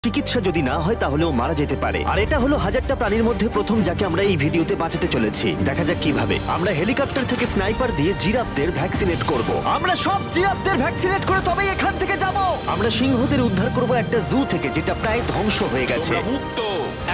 চিকিৎসা যদি না হয় তাহলে ও মারা যেতে পারে। আর এটা হলো 1000টা প্রাণীর মধ্যে প্রথম যাকে আমরা এই ভিডিওতে বাঁচাতে চলেছি। দেখা যাক কিভাবে। আমরা হেলিকপ্টার থেকে স্নাইপার দিয়ে জিরাফদের ভ্যাকসিনেট করব। আমরা সব জিরাফদের ভ্যাকসিনেট করে তবেই এখান থেকে যাব। আমরা সিংহদের উদ্ধার করব একটা জু থেকে যেটা প্রায় ধ্বংস হয়ে গেছে।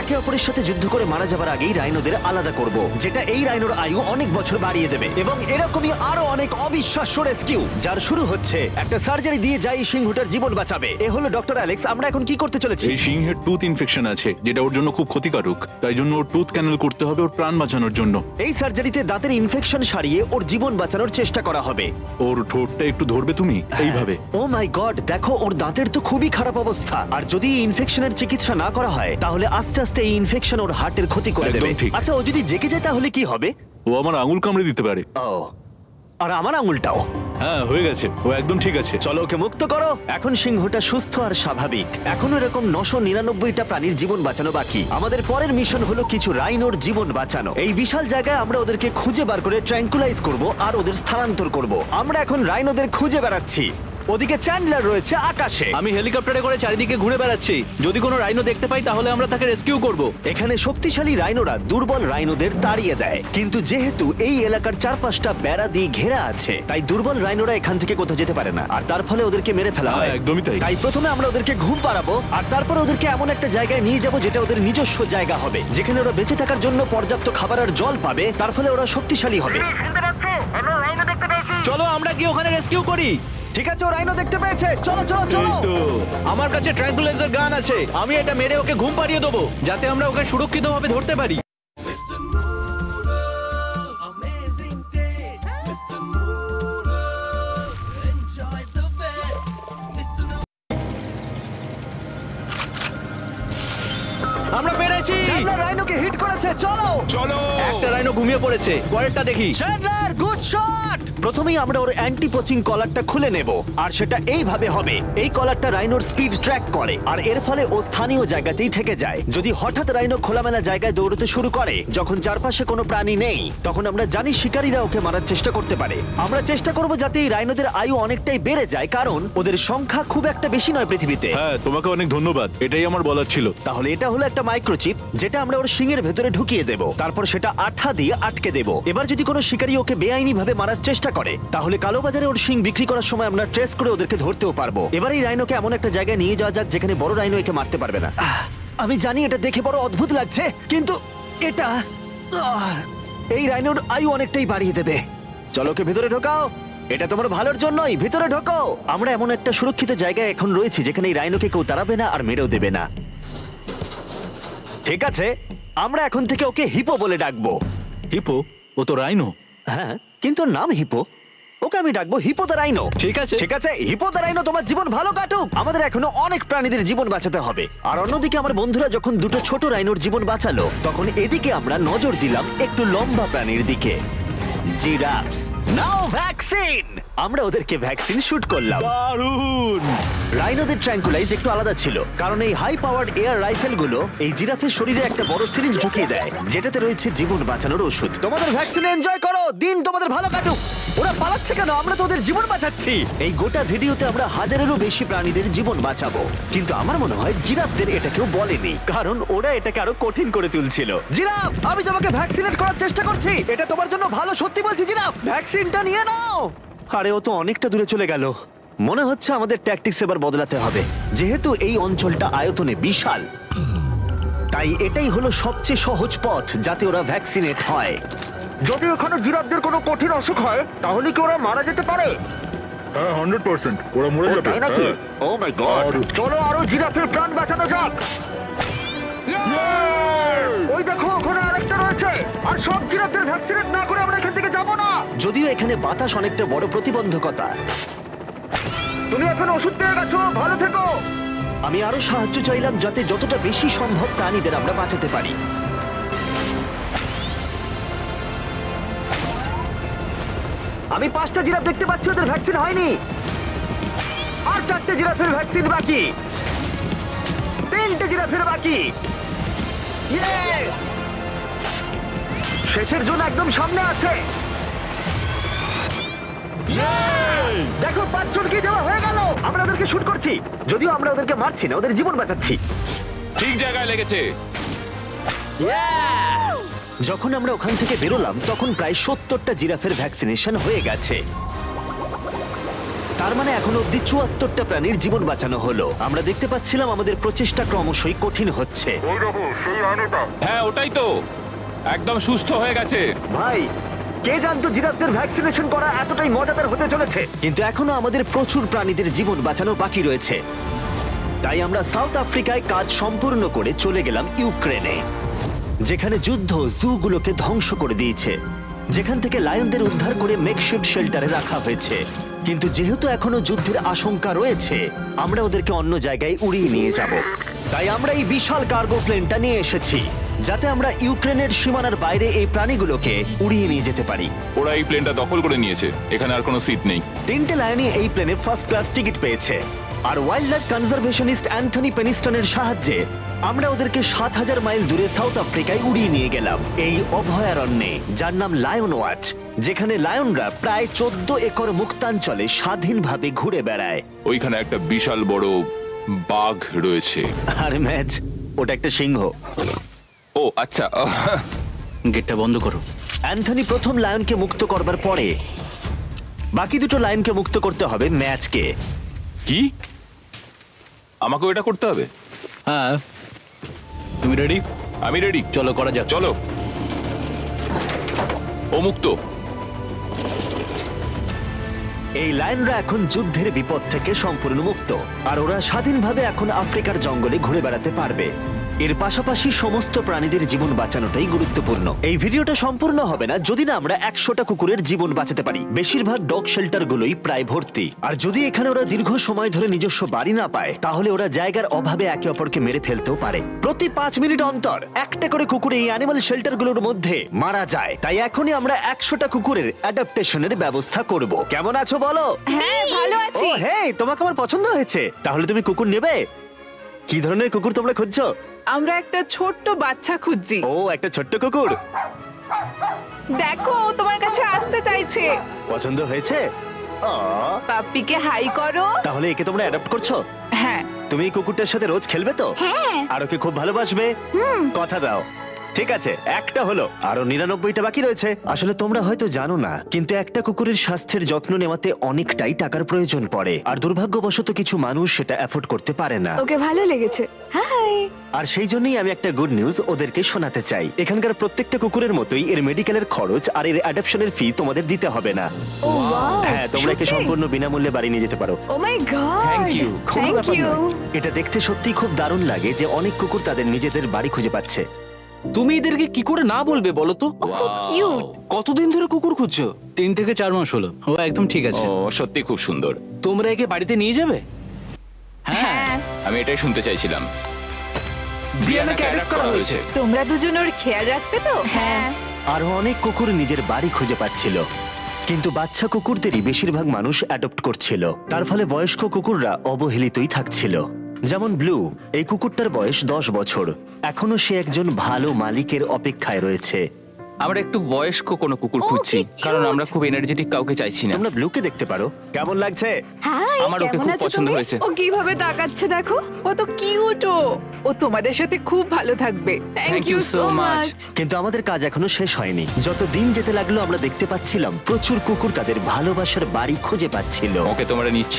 একে অপরের সাথে যুদ্ধ করে মারা যাবার আগেই রাইনোদের আলাদা করব, যেটা এই রাইনোর আয়ু অনেক বছর বাড়িয়ে দেবে। এবং এরকমই আরো অনেক অবিশ্বাস্য রেস্কিউ, যার শুরু হচ্ছে একটা সার্জারি দিয়ে যাই সিংহটার জীবন বাঁচাবে। এ হলো ডক্টর অ্যালেক্স। আমরা এখন কি করতে চলেছি? এই সিংহের টুথ ইনফেকশন আছে, যেটা ওর জন্য খুব ক্ষতিকারক। তাই জন্য ওর টুথ ক্যানেল করতে হবে ওর প্রাণ বাঁচানোর জন্য। এই সার্জারিতে দাঁতের ইনফেকশন সারিয়ে ওর জীবন বাঁচানোর চেষ্টা করা হবে। ওর ঠোঁটটা একটু ধরবে তুমি এইভাবে। ও মাই গড, দেখো ওর দাঁতের তো খুবই খারাপ অবস্থা। আর যদি এই ইনফেকশনের চিকিৎসা না করা হয় তাহলে আস্তে আস্তে এই ইনফেকশন ওর হার্টের ক্ষতি করে একদম দেবে। ঠিক। আচ্ছা, ও যদি জেগে যায় তাহলে কি হবে? ও আমার আঙুল কামড়ে দিতে পারে। ও, আর আমার আঙুলটাও। হ্যাঁ, হয়ে গেছে, ও একদম ঠিক আছে। চলো ওকে মুক্ত করো। এখন সিংহটা সুস্থ আর স্বাভাবিক। এখন এরকম 999টা প্রাণীর জীবন বাঁচানো বাকি। আমাদের পরের মিশন হলো কিছু রাইনোর জীবন বাঁচানো। এই বিশাল জায়গায় আমরা ওদেরকে খুঁজে বার করে ট্র্যাঙ্কুলাইজ করব আর ওদের স্থানান্তর করব। আমরা এখন রাইনোদের খুঁজে বেড়াচ্ছি। ওদিকে চ্যান্ডলার রয়েছে আকাশে। আমি হেলিকপ্টারে করে চারিদিকে ঘুরে বেড়াচ্ছি। যদি কোনো রাইনো দেখতে পাই তাহলে আমরা তাকে রেস্কিউ করব। এখানে শক্তিশালী রাইনোরা দুর্বল রাইনোদের তাড়িয়ে দেয়, কিন্তু যেহেতু এই এলাকার চারপাশটা বেড়া দিয়ে ঘেরা আছে তাই দুর্বল রাইনোরা এখান থেকে কোথাও যেতে পারে না, আর তার ফলে ওদেরকে মেরে ফেলা হয়। একদমই তাই। তাই প্রথমে আমরা ওদেরকে ঘুম পাড়াবো আর তারপর ওদেরকে এমন একটা জায়গায় নিয়ে যাব যেটা ওদের নিজস্ব জায়গা হবে, যেখানে ওরা বেঁচে থাকার জন্য পর্যাপ্ত খাবার আর জল পাবে। তার ফলে ওরা শক্তিশালী হবে। চলো আমরা কি ওখানে রেস্কিউ করি? ঠিক আছে, ও রাইনো দেখতে পেয়েছে। চলো চলো চলো। তো আমার কাছে ট্র্যাঙ্কুলাইজার গান আছে। আমি এটা মেরে ওকে ঘুম পাড়িয়ে দেবো, যাতে আমরা ওকে সুরক্ষিতভাবে ধরতে পারি। আমরা পেরেছি। চ্যান্ডলার রাইনোকে হিট করেছে। চলো চলো। একটা রাইনো ঘুমিয়ে পড়েছে, পরেরটা দেখি। Chandler, good shot. প্রথমেই আমরা ওর অ্যান্টি পোচিং কলারটা খুলে নেব, আর সেটা এইভাবে হবে। এই কলারটা রাইনোর স্পিড ট্র্যাক করে, আর এর ফলে ও স্থানীয় জায়গাতেই থেকে যায়। যদি হঠাৎ রাইনো খোলামেলা জায়গায় দৌড়তে শুরু করে যখন চারপাশে কোনো প্রাণী নেই, তখন আমরা জানি শিকারীরা ওকে মারার চেষ্টা করতে পারে। আমরা চেষ্টা করব যাতে এই রাইনোদের আয়ু অনেকটাই বেড়ে যায়, কারণ ওদের সংখ্যা খুব একটা বেশি নয় পৃথিবীতে। হ্যাঁ, তোমাকে অনেক ধন্যবাদ, এটাই আমার বলার ছিল। তাহলে এটা হলো একটা মাইক্রোচিপ, যেটা আমরা ওর শিংয়ের ভেতরে ঢুকিয়ে দেব। তারপর সেটা আঠা দিয়ে আটকে দেব। এবার যদি কোনো শিকারী ওকে বেআইনি ভাবে মারার চেষ্টা করে তাহলে কালোবাজারে ওর শিং বিক্রি করার সময় আমরা ট্রেস করে ওদেরকে ধরতেও পারবো। এবার এই রাইনোকে এমন একটা জায়গায় নিয়ে যাওয়া যাক যেখানে বড় রাইনো একে মারতে পারবে না। আমি জানি এটা দেখে বড় অদ্ভুত লাগছে, কিন্তু এটা এই রাইনোর আয়ু অনেকটাই বাড়িয়ে দেবে। চলো ওকে ভেতরে ঢোকাও। এটা তোমার ভালোর জন্যই। ভিতরে ঢোকো। আমরা এমন একটা সুরক্ষিত জায়গায় এখন রয়েছি যেখানে এই রাইনোকে কেউ তাড়াবে না আর মেরেও দেবে না। ঠিক আছে, আমরা এখন থেকে ওকে হিপো বলে ডাকবো। হিপো? ও তো রাইনো। হ্যাঁ, কিন্তু ওর নাম হিপো। ওকে আমি ডাকবো হিপো দ্য রাইনো। ঠিক আছে। ঠিক আছে, হিপো দ্য রাইনো, তোমার জীবন ভালো কাটুক। আমাদের এখনো অনেক প্রাণীদের জীবন বাঁচাতে হবে। আর অন্যদিকে আমার বন্ধুরা যখন দুটো ছোট রাইনোর জীবন বাঁচালো, তখন এদিকে আমরা নজর দিলাম একটু লম্বা প্রাণীর দিকে, জিরাফস। নাও ভ্যাকসিন। আমরা ওদেরকে ভ্যাকসিন শুট করলাম। দারুণ। রাইনোদের ট্র্যাঙ্কুলাইজ একটু আলাদা ছিল, কারণ এই হাই পাওয়ার্ড এয়ার রাইফেলগুলো এই জিরাফের শরীরে একটা বড় সিরিঞ্জ ঢুকিয়ে দেয়, যেটাতে রয়েছে জীবন বাঁচানোর ওষুধ। তোমাদের ভ্যাকসিন এনজয় করো, দিন তোমাদের ভালো কাটুক। ওরা পালাচ্ছে কেন? আমরা তো ওদের জীবন বাঁচাচ্ছি। এই গোটা ভিডিওতে আমরা 1000-এরও বেশি প্রাণীদের জীবন বাঁচাবো, কিন্তু আমার মনে হয় জিরাফদের এটা কেউ বলেনি, কারণ ওরা এটাকে আরো কঠিন করে তুলছিল। জিরাফ, আমি তোমাকে ভ্যাকসিনেট করার চেষ্টা করছি। এটা তোমার জন্য ভালো, সত্যি বলছি জিরাফ। ভ্যাকসিনটা নিয়ে নাও। আরে ও তো অনেকটা দূরে চলে গেল। মনে হচ্ছে আমাদের ট্যাকটিক্স এবার বদলাতে হবে। যেহেতু এই অঞ্চলটা আয়তনে বিশাল, তাই এটাই হলো সবচেয়ে সহজ পথ যাতে ওরা ভ্যাকসিনেট হয়। যদি ওখানে জিরাফদের কোনো কঠিন অসুখ হয় তাহলে কি ওরা মারা যেতে পারে? হ্যাঁ, 100% ওরা মরে যাবে। তাই নাকি? ও মাই গড। চলো আরো জিরাফের প্রাণ বাঁচানো যাক। ওই দেখো, ওখানে আরেকটা রয়েছে। আর সব জিরাফদের ভ্যাকসিনেট না করে আমরা এখান থেকে যাব না। যদিও এখানে বাতাস অনেকটা বড় প্রতিবন্ধকতা। তুমি এখন ওষুধ পেয়ে গেছো, ভালো থেকো। আমি আরো সাহায্য চাইলাম যাতে যতটা বেশি সম্ভব প্রাণীদের আমরা বাঁচাতে পারি। আমি 5টা জিরাফ দেখতে পাচ্ছি, ওদের ভ্যাকসিন হয়নি। আর 4টে জিরাফের ভ্যাকসিন বাকি। 3টে জিরাফের বাকি। শেষের জন একদম সামনে আছে। দেখো 5 জনকে দেওয়া হয়ে গেল। আমরা ওদেরকে শুট করছি, যদিও আমরা ওদেরকে মারছি না, ওদের জীবন বাঁচাচ্ছি। ঠিক জায়গায় লেগেছে। যখন আমরা ওখান থেকে বেরোলাম তখন প্রায় 70টা জিরাফের ভ্যাকসিনেশন হয়ে গেছে। তার মানে এখন অব্দি 74টা প্রাণীর জীবন বাঁচানো হলো। আমরা দেখতে পাচ্ছিলাম আমাদের প্রচেষ্টা ক্রমশই কঠিন হচ্ছে। হ্যাঁ ওটাই তো, একদম সুস্থ হয়ে গেছে। ভাই, কে জানতো জিরাফদের ভ্যাকসিনেশন করা এতটাই মজাদার হতে চলেছে। কিন্তু এখনো আমাদের প্রচুর প্রাণীদের জীবন বাঁচানো বাকি রয়েছে। তাই আমরা সাউথ আফ্রিকায় কাজ সম্পূর্ণ করে চলে গেলাম ইউক্রেনে, যেখানে যুদ্ধ জুগুলোকে ধ্বংস করে দিয়েছে, যেখান থেকে লায়নদের উদ্ধার করে মেকশিফট শেল্টারে রাখা হয়েছে। কিন্তু যেহেতু এখনো যুদ্ধের আশঙ্কা রয়েছে, আমরা ওদেরকে অন্য জায়গায় উড়িয়ে নিয়ে যাব। তাই আমরা এই বিশাল কার্গো প্লেনটা নিয়ে এসেছি, যাতে আমরা ইউক্রেনের সীমানার বাইরে এই প্রাণীগুলোকে উড়িয়ে নিয়ে যেতে পারি। ওরা এই প্লেনটা দখল করে নিয়েছে, এখানে আর কোনো সিট নেই। 3টে লায়নই এই প্লেনে ফার্স্ট ক্লাস টিকিট পেয়েছে। আর ওয়াইল্ড লাইফ কনজারভেশনিস্ট অ্যান্থনি পেনিস্টনের সাহায্যে আমরা ওদেরকে 7000 মাইল দূরে সাউথ আফ্রিকায় উড়িয়ে নিয়ে গেলাম, এই অভয়ারণ্যে, যার নাম লায়ন ওয়াচ, যেখানে লায়নরা প্রায় 14 একর মুক্তাঞ্চলে স্বাধীনভাবে ঘুরে বেড়ায়। ওইখানে একটা বিশাল বড় বাঘ রয়েছে। আর ম্যাচ, ওটা একটা সিংহ। ও আচ্ছা। গেটটা বন্ধ করো। অ্যান্থনি প্রথম লায়নকে মুক্ত করবার পরে বাকি দুটো লায়নকে মুক্ত করতে হবে ম্যাচকে। কি? আমাকেও এটা করতে হবে? হ্যাঁ, তুমি রেডি? আমি রেডি। চলো করা যাক। চলো। ও মুক্ত। এই লায়নরা এখন যুদ্ধের বিপদ থেকে সম্পূর্ণ মুক্ত, আর ওরা স্বাধীনভাবে এখন আফ্রিকার জঙ্গলে ঘুরে বেড়াতে পারবে। এর পাশাপাশি সমস্ত প্রাণীদের জীবন বাঁচানোটাই গুরুত্বপূর্ণ। এই ভিডিওটা সম্পূর্ণ হবে না যদি না আমরা 100টা কুকুরের জীবন বাঁচাতে পারি। বেশিরভাগ ডগ শেল্টারগুলোই প্রায় ভর্তি, আর যদি এখানে ওরা দীর্ঘ সময় ধরে নিজস্ব বাড়ি না পায়, তাহলে ওরা জায়গার অভাবে একে অপরকে মেরে ফেলতেও পারে। প্রতি 5 মিনিট অন্তর একটা করে কুকুর এই অ্যানিমাল শেল্টারগুলোর মধ্যে মারা যায়। তাই এখনই আমরা 100টা কুকুরের অ্যাডাপ্টেশনের ব্যবস্থা করব। কেমন আছো বলো? হ্যাঁ, ভালো আছি। ও হেই, তোমাকে আমার পছন্দ হয়েছে। তাহলে তুমি কুকুর নেবে? কি ধরনের কুকুর তোমরা খুঁজছো? আমরা একটা ছোট্ট বাচ্চা খুঁজছি। ও, একটা ছোট্ট কুকুর। দেখো, ও তোমার কাছে আসতে চাইছে। পছন্দ হয়েছে? পাপ্পিকে হাই করো। তাহলে একে তোমরা অ্যাডাপ্ট করছো? হ্যাঁ। তুমি এই কুকুরটার সাথে রোজ খেলবে তো? হ্যাঁ। আর ওকে খুব ভালোবাসবে? কথা দাও। ঠিক আছে, একটা হলো, আরো 99টা বাকি রয়েছে। আসলে তোমরা হয়তো জানো না, কিন্তু একটা কুকুরের স্বাস্থ্যের যত্ন নেওয়াতে অনেকটাই টাকার প্রয়োজন পড়ে, আর দুর্ভাগ্যবশত কিছু মানুষ সেটা অ্যাফোর্ড করতে পারে না। ওকে ভালো লেগেছে। হাই। আর সেই জন্যই আমি একটা গুড নিউজ ওদেরকে শোনাতে চাই। এখানকার প্রত্যেকটা কুকুরের মতোই এর মেডিকেলের খরচ আর এর অ্যাডপশনের ফি তোমাদের দিতে হবে না। ও ওয়াও। হ্যাঁ, তোমরা একে সম্পূর্ণ বিনামূল্যে বাড়ি নিয়ে যেতে পারো। ও মাই গড। Thank you. কোনো থ্যাংক ব্যাপার ইউ। নয়। এটা দেখতে সত্যি খুব দারুণ লাগে যে অনেক কুকুর তাদের নিজেদের বাড়ি খুঁজে পাচ্ছে। তুমি এদেরকে কি করে না বলবে বলো তো? খুব কিউট। কতদিন ধরে কুকুর খুঁজছো? 3 থেকে 4 মাস হলো। ও একদম ঠিক আছে। ও সত্যি খুব সুন্দর। তোমরা একে বাড়িতে নিয়ে যাবে? হ্যাঁ। আমি এটাই শুনতে চাইছিলাম। ব্রিয়ানাকে অ্যাডপ্ট করা হয়েছে। তোমরা দুজন ওর খেয়াল রাখবে তো? হ্যাঁ। আরো অনেক কুকুর নিজের বাড়ি খুঁজে পাচ্ছিল, কিন্তু বাচ্চা কুকুরদেরই বেশিরভাগ মানুষ অ্যাডপ্ট করছিল। তার ফলে বয়স্ক কুকুররা অবহেলিতই থাকছিল। যেমন ব্লু, এই কুকুরটার বয়স 10 বছর। এখনো সে একজন ভালো মালিকের অপেক্ষায় রয়েছে। আমরা একটু বয়স্ক কোনো কুকুর খুঁজছি, কি কারণ cute! আমরা খুব এনার্জেটিক কাউকে চাইছি না। তোমরা ব্লুকে দেখতে পারো। কেমন লাগছে? হাই। আমার ওকে খুব পছন্দ হয়েছে। ও কিভাবে তাকাচ্ছে দেখো। ও তো কিউট। ও তোমাদের সাথে খুব ভালো থাকবে। Thank you so much. কিন্তু আমাদের কাজ এখনো শেষ হয়নি। যত দিন যেতে লাগলো আমরা দেখতে পাচ্ছিলাম প্রচুর কুকুর তাদের ভালোবাসার বাড়ি খুঁজে পাচ্ছিল। ওকে তোমরা নিচ্ছ?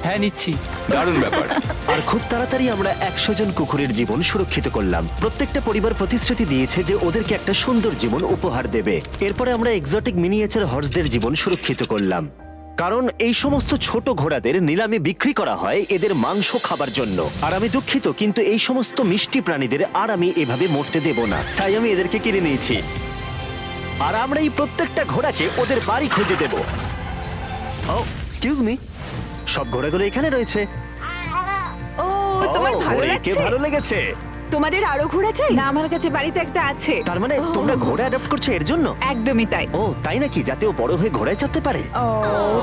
হ্যাঁ নিচ্ছি। দারুণ ব্যাপার। আর খুব তাড়াতাড়ি আমরা 100 জন কুকুরের জীবন সুরক্ষিত করলাম। প্রত্যেকটা পরিবার প্রতিশ্রুতি দিয়েছে যে ওদেরকে একটা সুন্দর জীবন উপহার দেবে। এরপরে আমরা এক্সোটিক মিনিয়েচার হর্সদের জীবন সুরক্ষিত করলাম, কারণ এই সমস্ত ছোট ঘোড়াদের নিলামে বিক্রি করা হয় এদের মাংস খাবার জন্য। আর আমি দুঃখিত, কিন্তু এই সমস্ত মিষ্টি প্রাণীদের আর আমি এভাবে মরতে দেব না, তাই আমি এদেরকে কিনে নিয়েছি। আর আমরা এই প্রত্যেকটা ঘোড়াকে ওদের বাড়ি খুঁজে দেব। ও এক্সকিউজ মি, সব ঘোড়াগুলো এখানে রয়েছে। ও, তোমার ও, ভালো একে লাগছে? ভালো লেগেছে। তোমাদের আরো ঘোড়া চাই? না, আমার কাছে বাড়িতে একটা আছে। তার মানে তোমরা ঘোড়া অ্যাডাপ্ট করছো এর জন্য? একদমই তাই। ও তাই নাকি? যাতে ও বড় হয়ে ঘোড়ায় চাপতে পারে। ও,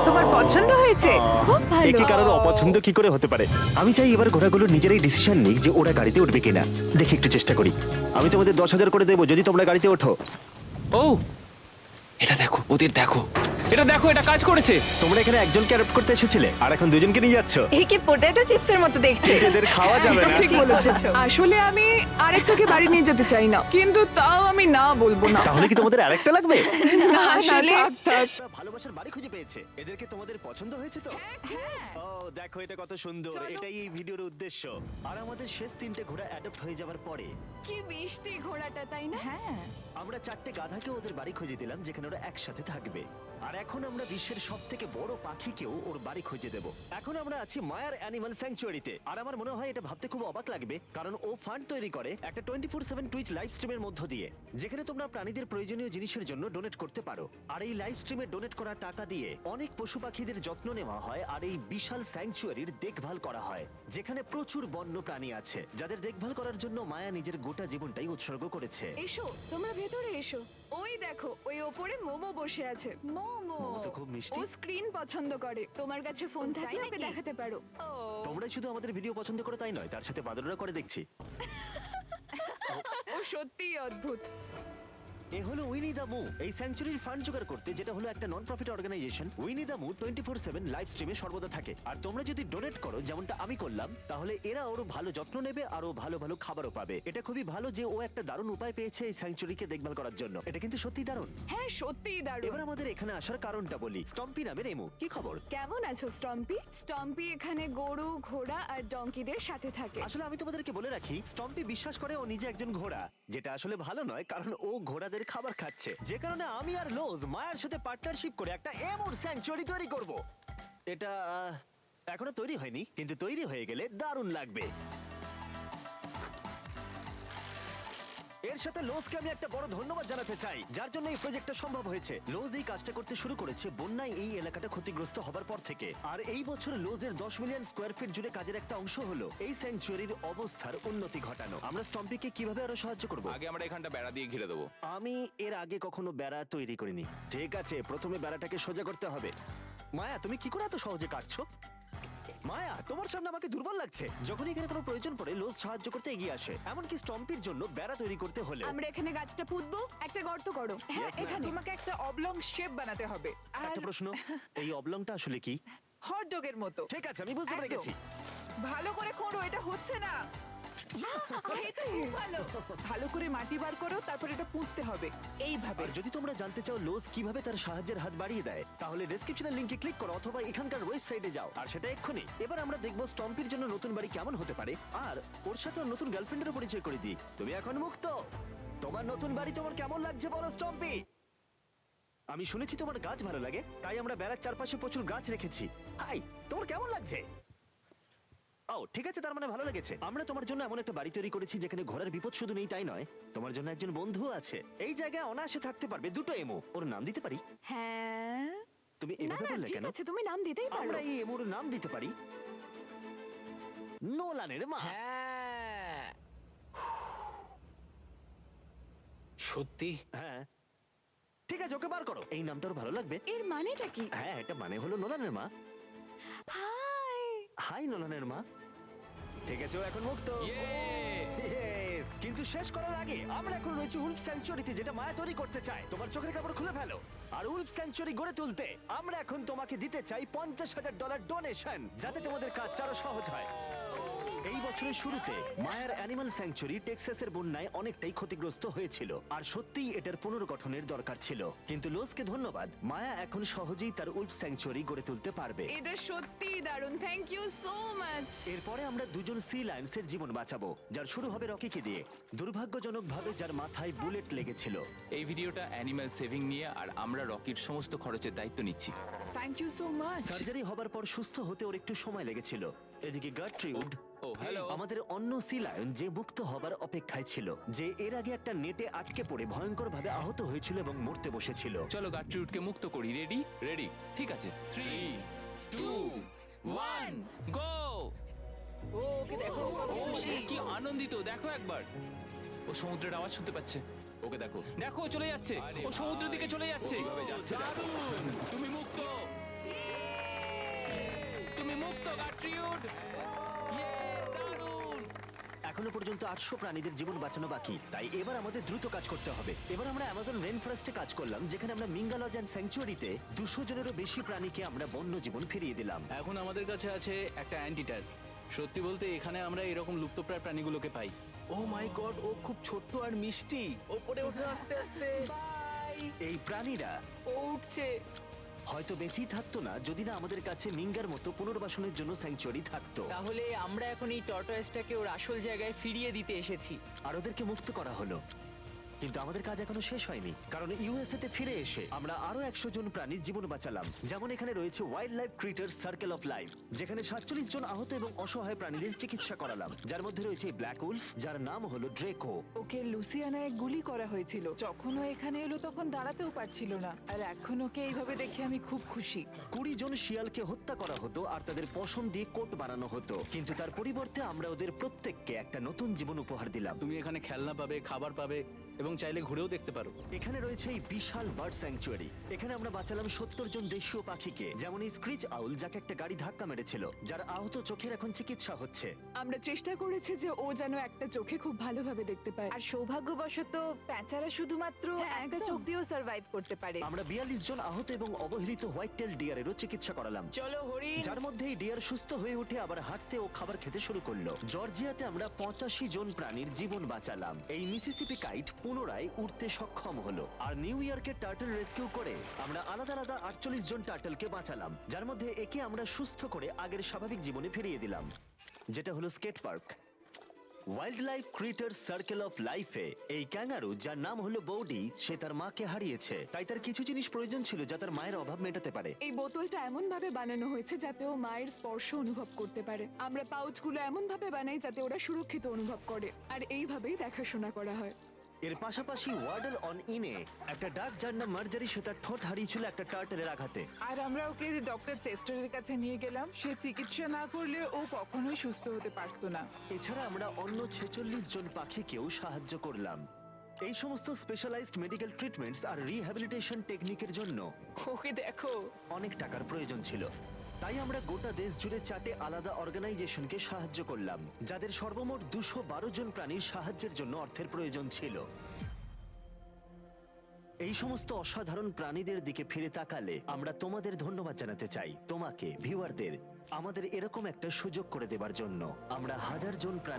তোমার পছন্দ হয়েছে? খুব ভালো। একে কারোর অপছন্দ কি করে হতে পারে? আমি চাই এবার ঘোড়াগুলো নিজেরাই ডিসিশন নিক যে ওরা গাড়িতে উঠবে কিনা। দেখি একটু চেষ্টা করি। আমি তোমাদের 10,000 করে দেবো যদি তোমরা গাড়িতে ওঠো। ও এটা দেখো, ওদের দেখো। এটা দেখো, এটা কাজ করেছে। তোমরা এখানে একজনকে অ্যাডপ্ট করতে এসেছিলে আর এখন দুজনকে নিয়ে যাচ্ছ। একে পটেটো চিপসের মতো দেখতে। এদের খাওয়া যাবে না। ঠিক বলেছো। আসলে আমি আরেকটাকে বাড়ি নিয়ে যেতে চাই না, কিন্তু তাও আমি না বলবো না। তাহলে কি তোমাদের আরেকটা লাগবে? না, আসলে- থাক, থাক। ওরা ভালোবাসার বাড়ি খুঁজে পেয়েছে। এদেরকে তোমাদের পছন্দ হয়েছে তো? ও দেখো এটা কত সুন্দর। এটাই এই ভিডিওর উদ্দেশ্য। আর আমাদের শেষ 3টে ঘোড়া অ্যাডপ্ট হয়ে যাওয়ার পরে কি মিষ্টি ঘোড়াটা, তাই না? হ্যাঁ, আমরা 4টে গাধাকে ওদের বাড়ি খুঁজে দিলাম যেখানে ওরা একসাথে থাকবে। আর এখন আমরা বিশ্বের সবথেকে বড় পাখিকেও ওর বাড়ি খুঁজে দেব। এখন আমরা আছি মায়ার অ্যানিমাল স্যাংচুয়ারিতে। আর আমার মনে হয় এটা ভাবতে খুব অবাক লাগবে, কারণ ও ফান্ড তৈরি করে একটা 24/7 টুইচ লাইভ স্ট্রিমের মধ্য দিয়ে, যেখানে তোমরা প্রাণীদের প্রয়োজনীয় জিনিসের জন্য ডোনেট করতে পারো। আর এই লাইভ স্ট্রিমে ডোনেট করা টাকা দিয়ে অনেক পশু পাখিদের যত্ন নেওয়া হয় আর এই বিশাল স্যাংচুয়ারির দেখভাল করা হয়, যেখানে প্রচুর বন্য প্রাণী আছে যাদের দেখভাল করার জন্য মায়া নিজের গোটা জীবনটাই উৎসর্গ করেছে। এসো, তোমরা ভেতরে এসো। ওই দেখো, ওই ওপরে মোমো বসে আছে। মোমো মোমো তো খুব মিষ্টি। ও স্ক্রিন পছন্দ করে। তোমার কাছে ফোন থাকলে ওকে নাকি? দেখাতে পারো। ও তোমরা শুধু আমাদের ভিডিও পছন্দ করে তাই নয়, তার সাথে বাদররা করে দেখছি। ও সত্যিই অদ্ভুত। এ হলো উইনি দ্য মু। এই স্যাংচুরির ফান্ড জোগাড় করতে, যেটা হলো একটা নন প্রফিট অর্গানাইজেশন, উইনি দ্য মু 24/7 লাইভ স্ট্রিমে সর্বদা থাকে। আর তোমরা যদি ডোনেট করো যেমনটা আমি করলাম, তাহলে এরা ওর ভালো যত্ন নেবে আর ও ভালো ভালো খাবারও পাবে। এটা খুবই ভালো যে ও একটা দারুণ উপায় পেয়েছে এই স্যাংচুরিকে দেখভাল করার জন্য। এটা কিন্তু সত্যি দারুণ। হ্যাঁ, সত্যিই দারুণ। এবার আমাদের এখানে আসার কারণটা বলি। স্টম্পি নামের এমু, কি খবর? কেমন আছো স্টম্পি? স্টম্পি এখানে গরু, ঘোড়া আর ডঙ্কিদের সাথে থাকে। আসলে আমি তোমাদেরকে বলে রাখি, স্টম্পি বিশ্বাস করে ও নিজে একজন ঘোড়া, যেটা আসলে ভালো নয়, কারণ ও ঘোড়াদের খাবার খাচ্ছে। যে কারণে আমি আর লোজ মায়ের সাথে পার্টনারশিপ করে একটা এমুর স্যাংচুয়ারি তৈরি করব। এটা এখনো তৈরি হয়নি, কিন্তু তৈরি হয়ে গেলে দারুণ লাগবে। এর সাথে লোজকে আমি একটা বড় ধন্যবাদ জানাতে চাই, যার জন্য এই প্রজেক্টটা সম্ভব হয়েছে। লোজ এই কাজটা করতে শুরু করেছে বন্যায় এই এলাকাটা ক্ষতিগ্রস্ত হবার পর থেকে। আর এই বছর লোজের 10 মিলিয়ন স্কোয়ার ফিট জুড়ে কাজের একটা অংশ হলো এই স্যাংচুয়ারির অবস্থার উন্নতি ঘটানো। আমরা স্টম্পিকে কিভাবে আরো সাহায্য করব? আগে আমরা এখানটা বেড়া দিয়ে ঘিরে দেবো। আমি এর আগে কখনো বেড়া তৈরি করিনি। ঠিক আছে, প্রথমে বেড়াটাকে সোজা করতে হবে। মায়া, তুমি কি করে এত সহজে কাটছো? মায়া, তোমার সামনে আমাকে দুর্বল লাগছে। যখন এখানে কোনো প্রয়োজন পড়ে লোজ সাহায্য করতে এগিয়ে আসে, এমনকি স্টম্পির জন্য বেড়া তৈরি করতে হলে। আমরা এখানে গাছটা পুঁতবো, একটা গর্ত করো। হ্যাঁ, Yes, ma'am. এখানে। তোমাকে একটা অবলং শেপ বানাতে হবে আর একটা প্রশ্ন, এই অবলংটা আসলে কি? হট ডগের মতো। ঠিক আছে, আমি বুঝতে পেরে একদম। গেছি। ভালো করে খোঁড়ো, এটা হচ্ছে না। এই তো খুব ভালো। ভালো করে মাটি বার করো, তারপর এটা পুঁততে হবে এইভাবে। আর যদি তোমরা জানতে চাও লোজ কিভাবে তার সাহায্যের হাত বাড়িয়ে দেয়, তাহলে ডেসক্রিপশনের লিংকে ক্লিক করো অথবা এখানকার ওয়েবসাইটে যাও, আর সেটা এক্ষুনি। এবার আমরা দেখবো স্টম্পির জন্য নতুন বাড়ি কেমন হতে পারে, আর ওর সাথে ওর নতুন গার্লফ্রেন্ডেরও পরিচয় করে দিই। তুমি এখন মুক্ত। তোমার নতুন বাড়ি তোমার কেমন লাগছে বলো স্টম্পি? আমি শুনেছি তোমার গাছ ভালো লাগে, তাই আমরা বেড়ার চারপাশে প্রচুর গাছ রেখেছি। হাই, তোমার কেমন লাগছে? ও ঠিক আছে, তার মানে ভালো লেগেছে। আমরা তোমার জন্য এমন একটা বাড়ি তৈরি করেছি যেখানে ঘোড়ার বিপদ শুধু নেই তাই নয়, তোমার জন্য একজন বন্ধু আছে। এই জায়গায় অনায়াসে থাকতে পারবে দুটো এমো। ওর নাম দিতে পারি? হ্যাঁ। তুমি না এভাবে না, বললে ঠিক কেন? আছে, তুমি নাম দিতেই পারো। আমরা এই এমোর নাম দিতে পারি নোলানের মা। হ্যাঁ, সত্যি হ্যাঁ ঠিক আছে, ওকে বার করো। এই নামটা ওর ভালো লাগবে। এর মানেটা কি? হ্যাঁ, এটা মানে হলো নোলানের মা। হাই। হাই নোলানের মা। ঠিক আছে, ও এখন মুক্ত। Yay! Yes! কিন্তু শেষ করার আগে আমরা এখন রয়েছি উলফ স্যাংচুয়ারিতে, যেটা মায়া তৈরি করতে চায়। তোমার চোখের কাপড় খুলে ফেলো। আর উলফ স্যাংচুয়ারি গড়ে তুলতে আমরা এখন তোমাকে দিতে চাই $50,000 ডোনেশন, যাতে তোমাদের কাজটা আরো সহজ হয়। এই বছরের শুরুতে মায়ার অ্যানিমাল স্যাংচুয়ারি টেক্সাসের বন্যায় অনেকটাই ক্ষতিগ্রস্ত হয়েছিল, আর সত্যিই এটার পুনর্গঠনের দরকার ছিল। কিন্তু লোজকে ধন্যবাদ, মায়া এখন সহজেই তার উলফ স্যাংচুয়ারি গড়ে তুলতে পারবে। এটা সত্যিই দারুণ। Thank you so much. এরপরে আমরা দুজন সি লায়ন্সের জীবন বাঁচাবো, যার শুরু হবে রকিকে দিয়ে, দুর্ভাগ্যজনকভাবে যার মাথায় বুলেট লেগেছিল। এই ভিডিওটা অ্যানিম্যাল সেভিং নিয়ে, আর আমরা রকির সমস্ত খরচের দায়িত্ব নিচ্ছি। Thank you so much. Surgery হবার পর সুস্থ হতে ওর একটু সময় লেগেছিল। এদিকে গার্ট্রিউড, ও হ্যালো, আমাদের অন্য সি লায়ন, যে মুক্ত হবার অপেক্ষায় ছিল, যে এর আগে একটা নেটে আটকে পড়ে ভয়ঙ্করভাবে আহত হয়েছিল এবং মরতে বসেছিল। চলো গাট্রিউডকে মুক্ত করি। রেডি? রেডি, ঠিক আছে। 3, 2, 1, গো! ও ওকে দেখো কত ও খুশি। কি আনন্দিত, দেখো একবার। ও সমুদ্রের আওয়াজ শুনতে পাচ্ছে। ওকে দেখো। দেখো, ও চলে যাচ্ছে। ও সমুদ্রের দিকে চলে যাচ্ছে। দারুণ! তুমি মুক্ত। তুমি মুক্ত গাট্রিউড। ইয়ে, দারুণ! এখনো পর্যন্ত 800 প্রাণীদের জীবন বাঁচানো বাকি, তাই এবার আমাদের দ্রুত কাজ করতে হবে। এবার আমরা অ্যামাজন রেন ফরেস্টে কাজ করলাম, যেখানে আমরা মিঙ্গালজ অ্যান্ড স্যাংচুয়ারিতে 200 জনেরও বেশি প্রাণীকে আমরা বন্য জীবন ফিরিয়ে দিলাম। এখন আমাদের কাছে আছে একটা অ্যান্টিটার। সত্যি বলতে এখানে আমরা এরকম লুপ্তপ্রায় প্রাণীগুলোকে পাই। ও মাই গড, ও খুব ছোট্ট আর মিষ্টি। ওপরে ওঠে আস্তে আস্তে। বাই। এই প্রাণীরা ও উঠছে। হয়তো বেঁচেই থাকতো না যদি না আমাদের কাছে মিঙ্গার মতো পুনর্বাসনের জন্য স্যাংচুয়ারি থাকতো। তাহলে আমরা এখন এই টর্টয়েসটাকে ওর আসল জায়গায় ফিরিয়ে দিতে এসেছি। আর ওদেরকে মুক্ত করা হলো, কিন্তু আমাদের কাজ এখনো শেষ হয়নি, কারণ ইউএসএ তে ফিরে এসে আমরা আরো 100 জন প্রাণীর জীবন বাঁচালাম। যেমন এখানে রয়েছে wild life critter circle of life, যেখানে 47 জন আহত এবং অসহায় প্রাণীদের চিকিৎসা করালাম, যার মধ্যে রয়েছে ব্ল্যাক উলফ, যার নাম হলো ড্রেকো। ওকে লুসিয়ানায় গুলি করা হয়েছিল। যখন ও এখানে এলো তখন দাঁড়াতেও পারছিল না, আর এখন ওকে এইভাবে দেখে আমি খুব খুশি। 20 জন শিয়ালকে হত্যা করা হতো আর তাদের পশম দিয়ে কোট বানানো হতো, কিন্তু তার পরিবর্তে আমরা ওদের প্রত্যেককে একটা নতুন জীবন উপহার দিলাম। তুমি এখানে খেলনা পাবে, খাবার পাবে এবং চাইলে ঘুরেও দেখতে পারো। এখানে রয়েছে এই বিশাল বার্ড স্যাংচুয়ারি। এখানে আমরা বাঁচালাম 70 জন দেশীয় পাখিকে, যেমন এই স্ক্রিচ আউল, যাকে একটা গাড়ি ধাক্কা মেরেছিল, যার আহত চোখের এখন চিকিৎসা হচ্ছে। আমরা চেষ্টা করেছি যে ও যেন একটা চোখে খুব ভালোভাবে দেখতে পায়। আর সৌভাগ্যবশত প্যাঁচারা শুধুমাত্র হ্যাঁ, একটা একদম। চোখ দিয়েও সার্ভাইভ করতে পারে। আমরা 42 জন আহত এবং অবহেলিত হোয়াইট টেল ডিয়ারেরও চিকিৎসা করালাম, চলো হরিণ। যার মধ্যে এই ডিয়ার সুস্থ হয়ে উঠে আবার হাঁটতে ও খাবার খেতে শুরু করলো। জর্জিয়াতে আমরা 85 জন প্রাণীর জীবন বাঁচালাম। এই মিসিসিপি কাইট পুনরায় উঠতে সক্ষম হলো। আর নিউ ইয়র্কের টার্টল রেস্কিউ করে আমরা আলাদা আলাদা 48 জন টার্টলকে বাঁচালাম, যার মধ্যে একে আমরা সুস্থ করে আগের স্বাভাবিক জীবনে ফিরিয়ে দিলাম, যেটা হলো skate park. Wild life critter circle of লাইফে এই ক্যাঙ্গারু, যার নাম হলো বৌডি, সে তার মাকে হারিয়েছে, তাই তার কিছু জিনিস প্রয়োজন ছিল যা তার মায়ের অভাব মেটাতে পারে। এই বোতলটা এমন ভাবে বানানো হয়েছে যাতে ও মায়ের স্পর্শ অনুভব করতে পারে। আমরা পাউচগুলো এমন ভাবে বানাই যাতে ওরা সুরক্ষিত অনুভব করে, আর এইভাবেই দেখাশোনা করা হয়। এর পাশাপাশি ওয়ার্ডল অন ইনে একটা ডাক, যার নাম মার্জারি, সে তার ঠোঁট হারিয়েছিল একটা টার্টেলের আঘাতে। আর আমরা ওকে ডক্টর চেস্টারের কাছে নিয়ে গেলাম। সে চিকিৎসা না করলে ও কখনোই সুস্থ হতে পারতো না। এছাড়া আমরা অন্য 46 জন পাখিকেও সাহায্য করলাম। এই সমস্ত স্পেশালাইজড মেডিকেল ট্রিটমেন্টস আর রিহ্যাবিলিটেশন টেকনিকের জন্য ওকে দেখো। অনেক টাকার প্রয়োজন ছিল, তাই আমরা গোটা দেশ জুড়ে 4টে আলাদা অর্গানাইজেশনকে সাহায্য করলাম, যাদের সর্বমোট 212 জন প্রাণীর সাহায্যের জন্য অর্থের প্রয়োজন ছিল। এই সমস্ত অসাধারণ প্রাণীদের দিকে ফিরে তাকালে আমরা তোমাদের ধন্যবাদ জানাতে চাই, তোমাকে ভিউয়ারদের, আমাদের এরকম একটা সুযোগ করে দেবার জন্য। আমরা 1000 জন প্রাণী